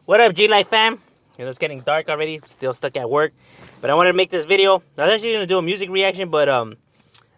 What up, G-Life fam? It's getting dark already. Still stuck at work, but I wanted to make this video. I was actually gonna do a music reaction, but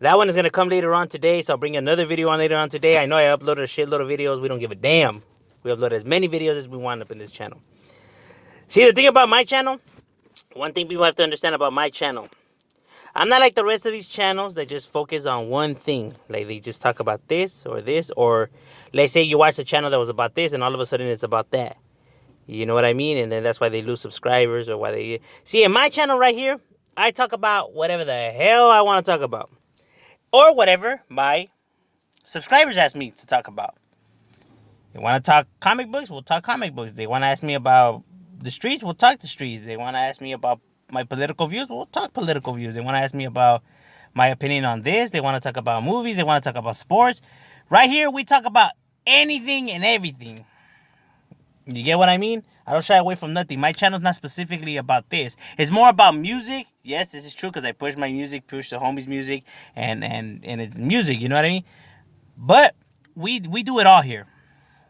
that one is gonna come later on today. So I'll bring another video on later on today. I know I uploaded a shitload of videos. We don't give a damn. We upload as many videos as we want up in this channel. See, the thing about my channel, one thing people have to understand about my channel, I'm not like the rest of these channels that just focus on one thing. Like they just talk about this, or let's say you watch a channel that was about this, and all of a sudden it's about that. You know what I mean? And then that's why they lose subscribers, or why they... See, in my channel right here, I talk about whatever the hell I want to talk about. Or whatever my subscribers ask me to talk about. They want to talk comic books, we'll talk comic books. They want to ask me about the streets, we'll talk the streets. They want to ask me about my political views, we'll talk political views. They want to ask me about my opinion on this. They want to talk about movies. They want to talk about sports. Right here, we talk about anything and everything. You get what I mean? I don't shy away from nothing. My channel's not specifically about this. It's more about music. Yes, this is true because I push my music, push the homies' music, and it's music. You know what I mean? But we do it all here.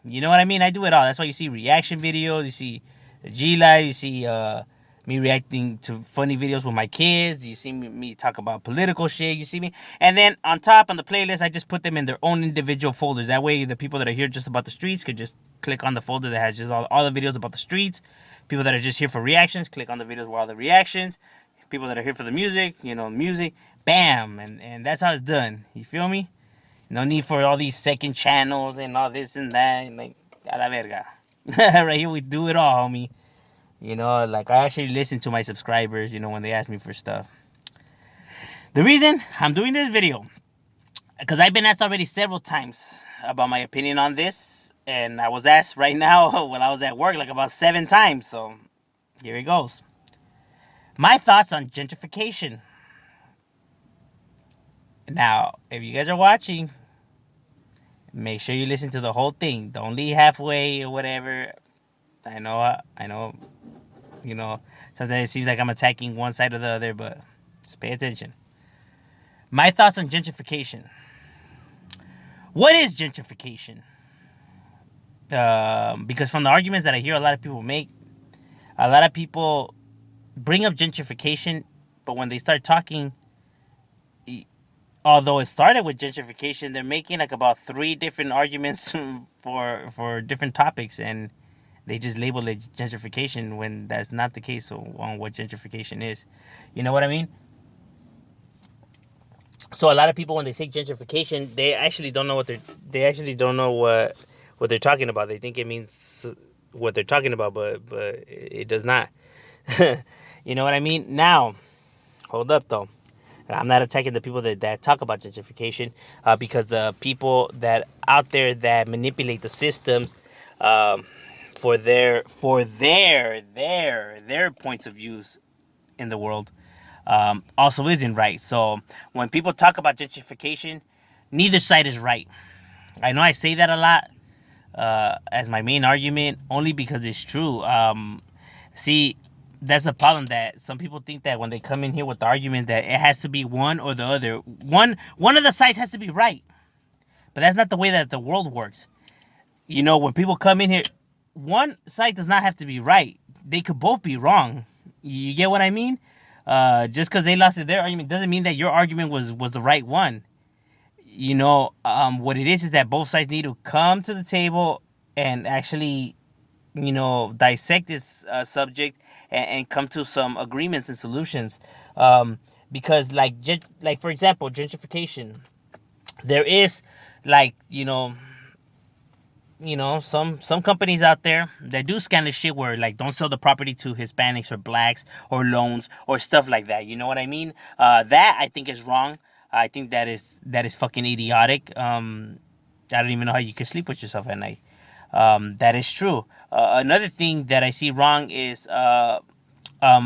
You know what I mean? I do it all. That's why you see reaction videos. You see G-Live. You see me reacting to funny videos with my kids. You see me talk about political shit. You see me. And then on top, on the playlist, I just put them in their own individual folders. That way, the people that are here just about the streets could just click on the folder that has just all the videos about the streets. People that are just here for reactions, click on the videos with all the reactions. People that are here for the music, music. Bam! And that's how it's done. You feel me? No need for all these second channels and all this and that. And like, a la verga. Right here, we do it all, homie. Like I actually listen to my subscribers, when they ask me for stuff. The reason I'm doing this video, because I've been asked already several times about my opinion on this. And I was asked right now when I was at work like about 7 times. So here it goes. My thoughts on gentrification. Now, if you guys are watching, make sure you listen to the whole thing. Don't leave halfway or whatever. I know, sometimes it seems like I'm attacking one side or the other, but just pay attention. My thoughts on gentrification. What is gentrification? Because from the arguments that I hear a lot of people make, a lot of people bring up gentrification, but when they start talking, although it started with gentrification, they're making like about 3 different arguments for different topics, and they just label it gentrification when that's not the case on what gentrification is. You know what I mean? So a lot of people, when they say gentrification, they actually don't know what they're talking about. They think it means what they're talking about, but it does not. You know what I mean? Now, hold up though. I'm not attacking the people that talk about gentrification, because the people that out there that manipulate the systems for their points of views in the world also isn't right. So when people talk about gentrification, neither side is right. I know I say that a lot as my main argument, only because it's true. See, that's the problem, that some people think that when they come in here with the argument that it has to be one or the other. One of the sides has to be right. But that's not the way that the world works. When people come in here, one side does not have to be right. They could both be wrong. You get what I mean? Just because they lost their argument doesn't mean that your argument was the right one. What it is that both sides need to come to the table and actually, dissect this subject and come to some agreements and solutions. Because like for example, gentrification, there is like, some companies out there that do scandalous shit where like don't sell the property to Hispanics or blacks or loans or stuff like that. You know what I mean? That I think is wrong. I think that is fucking idiotic. I don't even know how you can sleep with yourself at night. That is true. Another thing that I see wrong is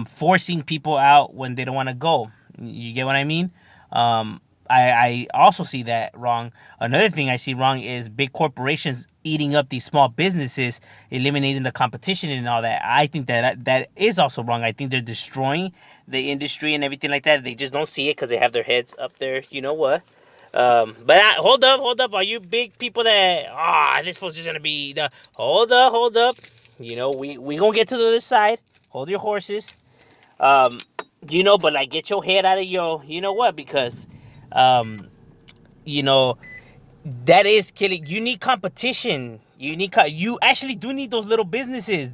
forcing people out when they don't want to go. You get what I mean? I also see that wrong. Another thing I see wrong is big corporations eating up these small businesses, eliminating the competition and all that. I think that is also wrong. I think they're destroying the industry and everything like that. They just don't see it because they have their heads up there. You know what? Hold up. All you big people that, this was just going to be hold up. You know, we gonna get to the other side. Hold your horses. Um, you know, but like get your head out of your, you know what? Because, um, you know, that is killing. You need competition. You actually do need those little businesses,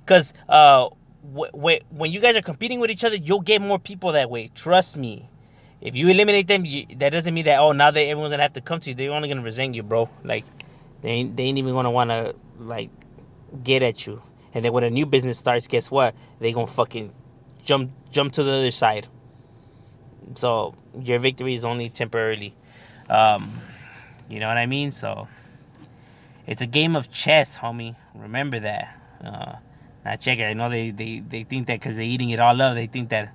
because when you guys are competing with each other, you'll get more people that way. Trust me. If you eliminate them, that doesn't mean that, oh, now that everyone's gonna have to come to you. They're only gonna resent you, bro. Like they ain't even gonna wanna like get at you. And then when a new business starts, guess what? They gonna fucking jump to the other side. So your victory is only temporarily. Um, you know what I mean? So it's a game of chess, homie. Remember that. Now check it. I know they think that because they're eating it all up, they think that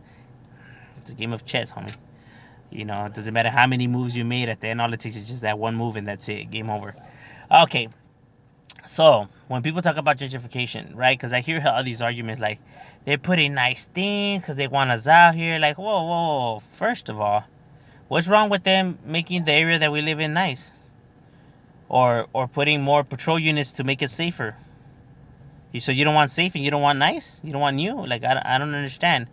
it's a game of chess, homie. You know, it doesn't matter how many moves you made. At the end, all it takes is just that one move, and that's it. Game over. Okay. So when people talk about gentrification, right? Because I hear all these arguments like they're putting nice things because they want us out here. Like, whoa. First of all, what's wrong with them making the area that we live in nice, or putting more patrol units to make it safer? So you don't want safe and you don't want nice? You don't want new? Like I don't understand.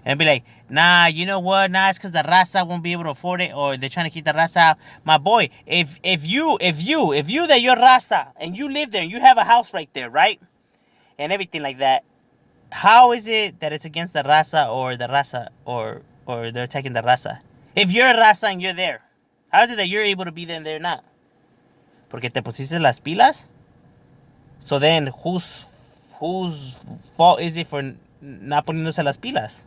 And be like, nah, you know what? Nah, it's because the raza won't be able to afford it, or they're trying to keep the raza out. My boy, if you that you're raza and you live there, and you have a house right there, right, and everything like that, how is it that it's against the raza or the raza or they're attacking the raza? If you're a raza and you're there, how is it that you're able to be there and they're not? Porque te pusiste las pilas. So then, whose fault is it for not poniéndose las pilas?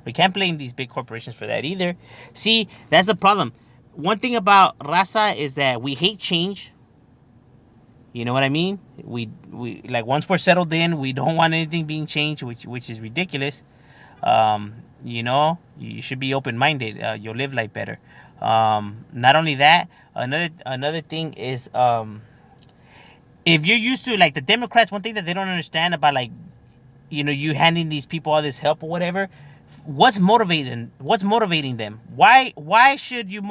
We can't blame these big corporations for that either. See, that's the problem. One thing about raza is that we hate change. You know what I mean? We like once we're settled in, we don't want anything being changed, which is ridiculous. You know, you should be open minded. You'll live life better. Not only that, another thing is if you're used to like the Democrats, one thing that they don't understand about like you handing these people all this help or whatever. What's motivating them? Why should you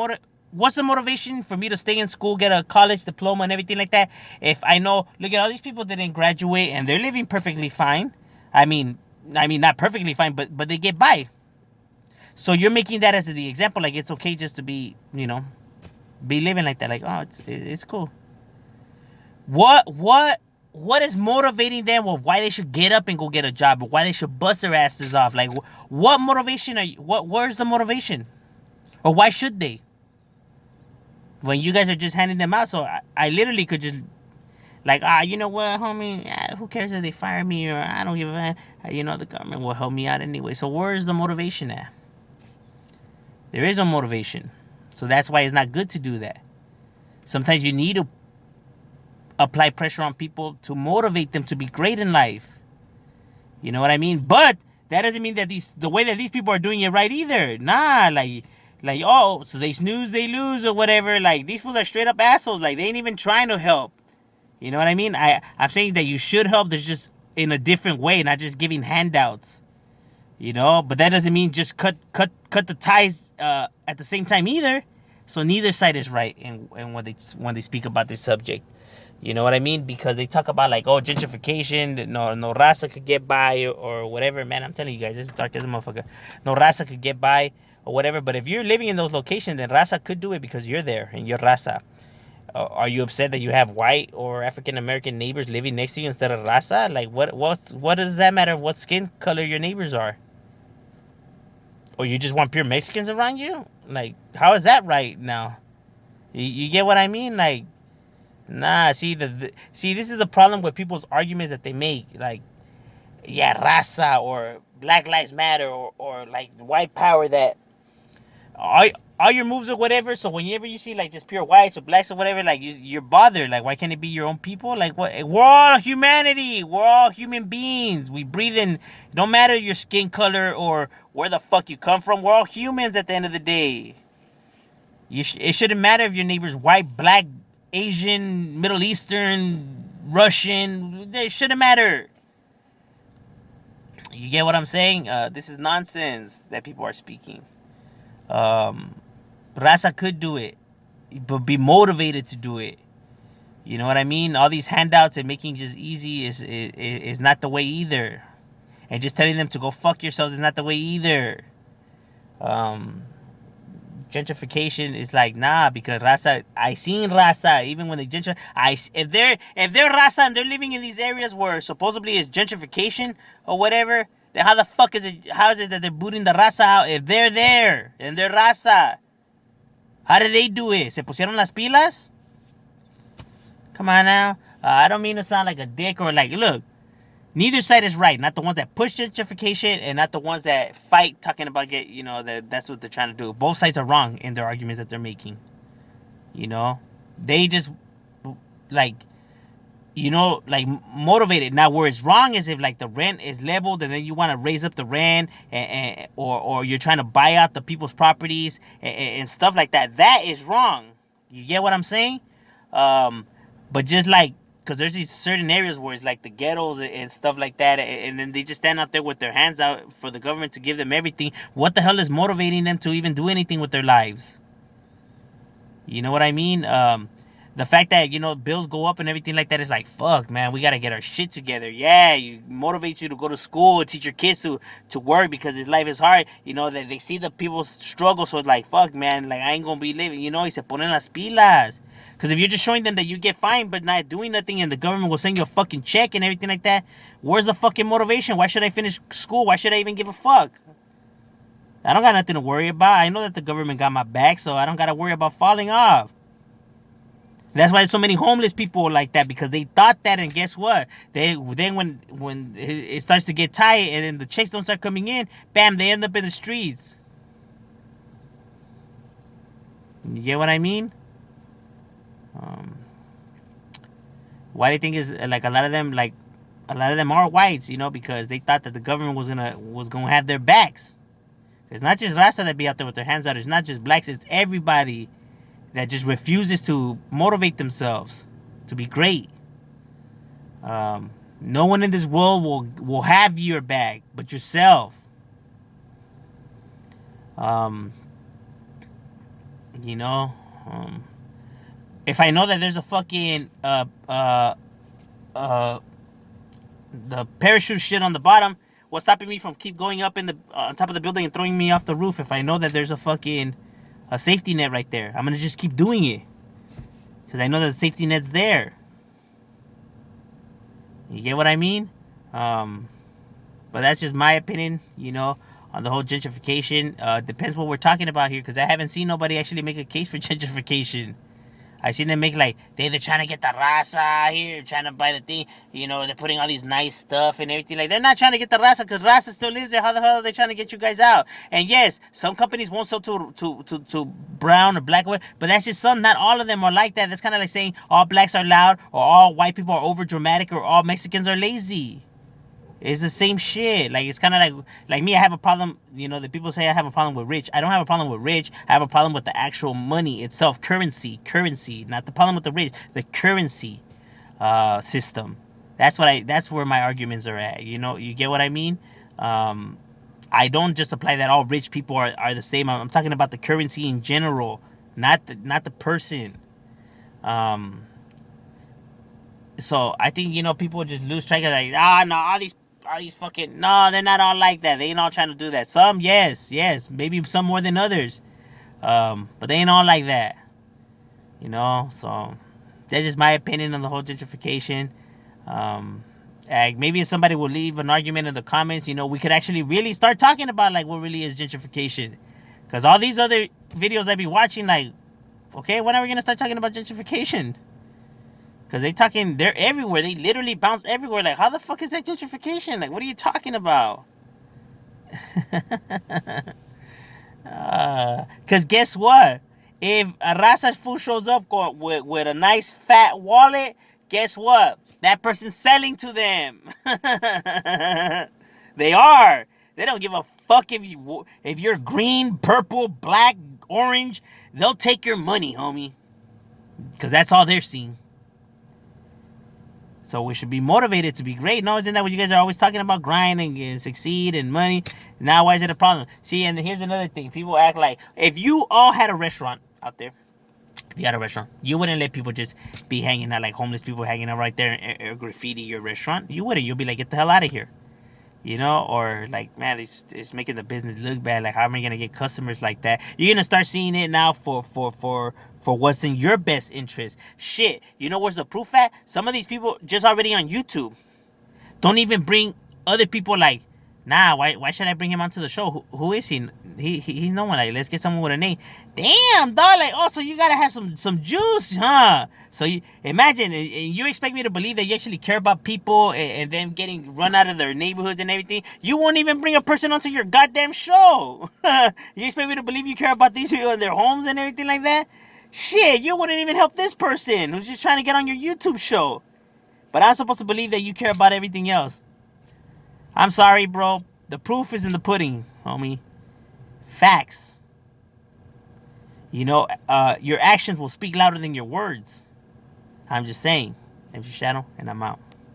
what's the motivation for me to stay in school, get a college diploma and everything like that, if I know, look at all these people that didn't graduate and they're living perfectly fine. I mean not perfectly fine, but they get by. So you're making that as the example, like it's okay just to be be living like that, like, oh, it's cool. What is motivating them, or why they should get up and go get a job, or why they should bust their asses off? Like, what motivation are you? Where's the motivation? Or why should they? When you guys are just handing them out, so I literally could just like, you know what, homie? Who cares if they fire me, or I don't give a. The government will help me out anyway. So where's the motivation at? There is no motivation, so that's why it's not good to do that. Sometimes you need to apply pressure on people to motivate them to be great in life. You know what I mean? But that doesn't mean that the way that these people are doing it right either. Nah, like oh, so they snooze, they lose, or whatever. Like these fools are straight up assholes. Like they ain't even trying to help. You know what I mean? I'm saying that you should help. There's just in a different way, not just giving handouts. But that doesn't mean just cut the ties at the same time either. So neither side is right in when they speak about this subject. You know what I mean? Because they talk about like, oh, gentrification, no raza could get by or whatever. Man, I'm telling you guys, it's dark as a motherfucker. No raza could get by or whatever. But if you're living in those locations, then raza could do it because you're there and you're raza. Are you upset that you have white or African American neighbors living next to you instead of raza? Like, what does that matter what skin color your neighbors are? Or you just want pure Mexicans around you? Like, how is that right now? You get what I mean? Like, nah, see this is the problem with people's arguments that they make, like, yeah, raza or Black Lives Matter or like white power, that all your moves or whatever. So whenever you see like just pure whites or blacks or whatever, like you're bothered. Like, why can't it be your own people? Like, what? We're all humanity. We're all human beings. We breathe in. Don't matter your skin color or where the fuck you come from. We're all humans at the end of the day. It shouldn't matter if your neighbor's white, black, Asian, Middle Eastern, Russian. It shouldn't matter. You get what I'm saying? This is nonsense that people are speaking. Raza could do it, but be motivated to do it. You know what I mean? All these handouts and making just easy is not the way either. And just telling them to go fuck yourselves is not the way either. Um, Gentrification is like, nah, because raza, I seen raza even when they gentrify. If they're raza and they're living in these areas where supposedly is gentrification or whatever, then how the fuck is it? How is it that they're booting the raza out if they're there and they're raza? How did they do it? ¿Se pusieron las pilas? Come on now. I don't mean to sound like a dick or like, look, neither side is right. Not the ones that push gentrification and not the ones that fight talking about that's what they're trying to do. Both sides are wrong in their arguments that they're making. They just like like motivated. Now where it's wrong is if like the rent is leveled and then you want to raise up the rent or you're trying to buy out the people's properties and stuff like that. That is wrong. You get what I'm saying? But just like, because there's these certain areas where it's like the ghettos and stuff like that, and then they just stand out there with their hands out for the government to give them everything. What the hell is motivating them to even do anything with their lives? You know what I mean? The fact that bills go up and everything like that is like, fuck, man, we gotta get our shit together. Yeah, you motivates you to go to school, teach your kids to work because this life is hard. That they see the people struggle, so it's like, fuck, man, like I ain't gonna be living. Y se ponen las pilas. Because if you're just showing them that you get fined but not doing nothing and the government will send you a fucking check and everything like that, where's the fucking motivation? Why should I finish school? Why should I even give a fuck? I don't got nothing to worry about. I know that the government got my back, so I don't got to worry about falling off. That's why there's so many homeless people like that, because they thought that, and guess what? Then when it starts to get tight and then the checks don't start coming in, bam, they end up in the streets. You get what I mean? Why do you think is like a lot of them are whites, because they thought that the government was gonna have their backs. It's not just Rasta that be out there with their hands out. It's not just blacks. It's everybody that just refuses to motivate themselves to be great. No one in this world will have your back but yourself. If I know that there's a fucking the parachute shit on the bottom, what's stopping me from keep going up on top of the building and throwing me off the roof? If I know that there's a safety net right there, I'm gonna just keep doing it because I know that the safety net's there. You get what I mean? But that's just my opinion, on the whole gentrification. Depends what we're talking about here, because I haven't seen nobody actually make a case for gentrification. I seen them make like they're trying to get the raza here, trying to buy the thing. They're putting all these nice stuff and everything. Like, they're not trying to get the raza because raza still lives there. How the hell are they trying to get you guys out? And yes, some companies won't sell to brown or black, but that's just some. Not all of them are like that. That's kind of like saying all blacks are loud or all white people are over dramatic or all Mexicans are lazy. It's the same shit. Like, it's kind of like me. I have a problem. The people say I have a problem with rich. I don't have a problem with rich. I have a problem with the actual money itself, currency, not the problem with the rich, the currency system. That's where my arguments are at. You get what I mean? I don't just apply that all rich people are the same. I'm talking about the currency in general, not the person. So I think people just lose track of like, no, all these fucking, no, they're not all like that. They ain't all trying to do that. Some, yes, maybe some more than others, but they ain't all like that. So that's just my opinion on the whole gentrification. Maybe if somebody will leave an argument in the comments, we could actually really start talking about like what really is gentrification, because all these other videos I be watching, like, okay, when are we gonna start talking about gentrification? Because they're everywhere. They literally bounce everywhere. Like, how the fuck is that gentrification? Like, what are you talking about? Because guess what? If a raza fool shows up with a nice fat wallet, guess what? That person's selling to them. They are. They don't give a fuck if you're green, purple, black, orange. They'll take your money, homie. Because that's all they're seeing. So we should be motivated to be great. No, isn't that what you guys are always talking about? Grinding and succeed and money. Now, why is it a problem? See, and here's another thing. People act like, if you all had a restaurant out there If you had a restaurant, you wouldn't let people just be hanging out like homeless people hanging out right there and graffiti your restaurant. You wouldn't. You'd be like, get the hell out of here. You know, or like, man, it's making the business look bad. Like, how am I gonna get customers like that? You're gonna start seeing it now for what's in your best interest. Shit, you know where's the proof at? Some of these people just already on YouTube don't even bring other people. Like, nah, why should I bring him onto the show? Who is he? He's no one. Like, let's get someone with a name. Damn, dog. Like, oh, so you gotta have some juice, huh? So you imagine, and you expect me to believe that you actually care about people and them getting run out of their neighborhoods and everything. You won't even bring a person onto your goddamn show. You expect me to believe you care about these people and their homes and everything like that? Shit, you wouldn't even help this person who's just trying to get on your YouTube show. But I'm supposed to believe that you care about everything else. I'm sorry, bro. The proof is in the pudding, homie. Facts. You know, your actions will speak louder than your words. I'm just saying. MC Shadow, and I'm out.